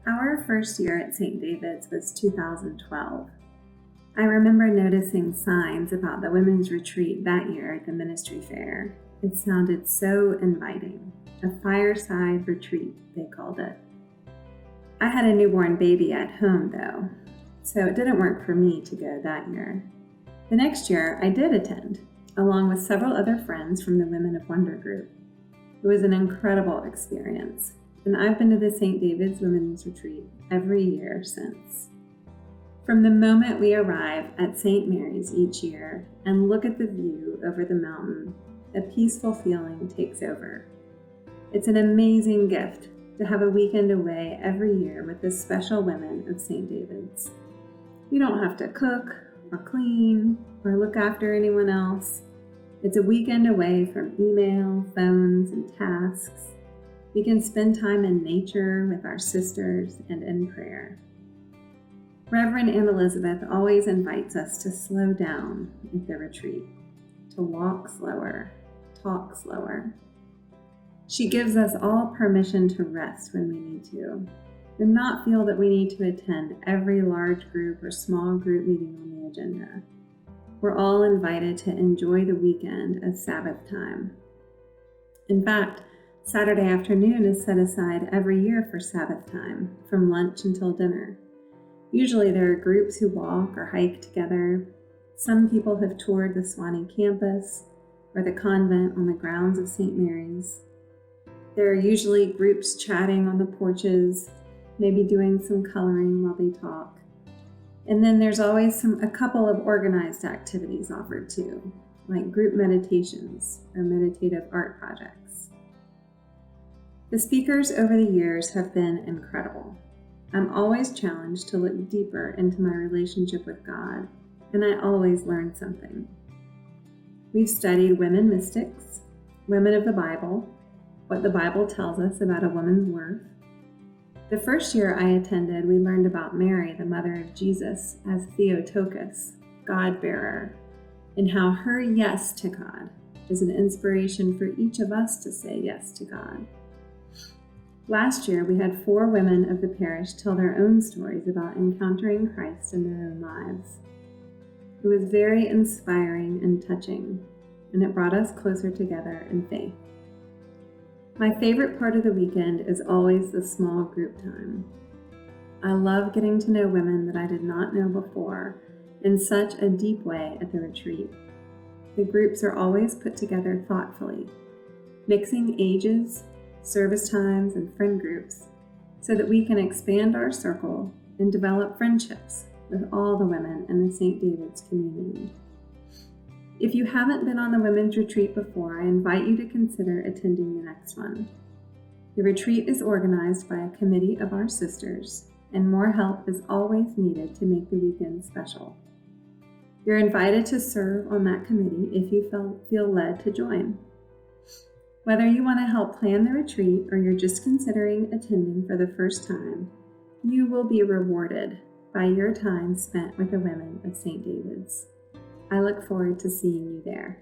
Our first year at St. David's was 2012. I remember noticing signs about the women's retreat that year at the ministry fair. It sounded so inviting. A fireside retreat, they called it. I had a newborn baby at home, though, so it didn't work for me to go that year. The next year, I did attend, along with several other friends from the Women of Wonder group. It was an incredible experience, and I've been to the St. David's Women's Retreat every year since. From the moment we arrive at St. Mary's each year and look at the view over the mountain, a peaceful feeling takes over. It's an amazing gift to have a weekend away every year with the special women of St. David's. We don't have to cook or clean or look after anyone else. It's a weekend away from email, phones, and tasks. We can spend time in nature with our sisters and in prayer. Reverend Ann Elizabeth always invites us to slow down at the retreat, to walk slower, talk slower. She gives us all permission to rest when we need to, and not feel that we need to attend every large group or small group meeting on the agenda. We're all invited to enjoy the weekend as Sabbath time. In fact, Saturday afternoon is set aside every year for Sabbath time, from lunch until dinner. Usually there are groups who walk or hike together. Some people have toured the Swanee campus or the convent on the grounds of St. Mary's. There are usually groups chatting on the porches, maybe doing some coloring while they talk. And then there's always a couple of organized activities offered too, like group meditations or meditative art projects. The speakers over the years have been incredible. I'm always challenged to look deeper into my relationship with God, and I always learn something. We've studied women mystics, women of the Bible, what the Bible tells us about a woman's worth. The first year I attended, we learned about Mary, the mother of Jesus, as Theotokos, God-bearer, and how her yes to God is an inspiration for each of us to say yes to God. Last year, we had 4 women of the parish tell their own stories about encountering Christ in their own lives. It was very inspiring and touching, and it brought us closer together in faith. My favorite part of the weekend is always the small group time. I love getting to know women that I did not know before in such a deep way at the retreat. The groups are always put together thoughtfully, mixing ages, service times, and friend groups so that we can expand our circle and develop friendships with all the women in the St. David's community. If you haven't been on the women's retreat before, I invite you to consider attending the next one. The retreat is organized by a committee of our sisters, and more help is always needed to make the weekend special. You're invited to serve on that committee if you feel led to join. Whether you want to help plan the retreat or you're just considering attending for the first time, you will be rewarded by your time spent with the women of St. David's. I look forward to seeing you there.